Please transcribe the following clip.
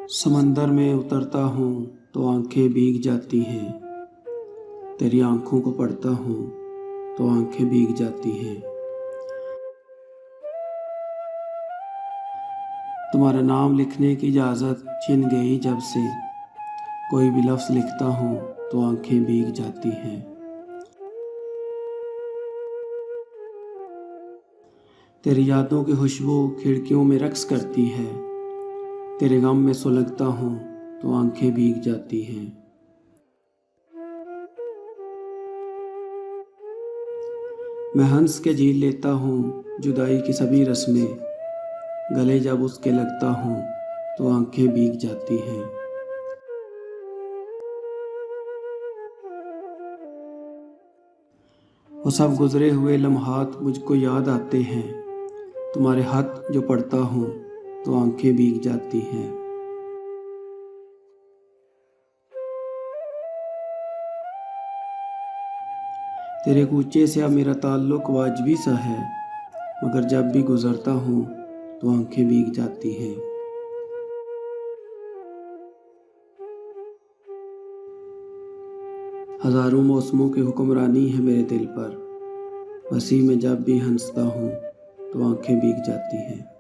समंदर में उतरता हूँ तो आंखें भीग जाती हैं, तेरी आंखों को पढ़ता हूँ तो आंखें भीग जाती हैं। तुम्हारा नाम लिखने की इजाज़त छिन गई जब से, कोई भी लफ्ज़ लिखता हूँ तो आंखें भीग जाती हैं। तेरी यादों की खुशबू खिड़कियों में रक्स करती है, तेरे गम में सुलगता हूँ तो आंखें भीग जाती हैं। मैं हंस के झील लेता हूँ जुदाई की सभी रस्में, गले जब उसके लगता हूँ तो आंखें भीग जाती हैं। वो सब गुजरे हुए लम्हात मुझको याद आते हैं, तुम्हारे हाथ जो पढ़ता हूँ तो आंखें भीग जाती हैं। तेरे कूचे से अब मेरा ताल्लुक वाजबी सा है, मगर जब भी गुजरता हूँ तो आंखें भीग जाती हैं। हजारों मौसमों की हुक्मरानी है मेरे दिल पर, वसी में जब भी हंसता हूँ तो आंखें भीग जाती हैं।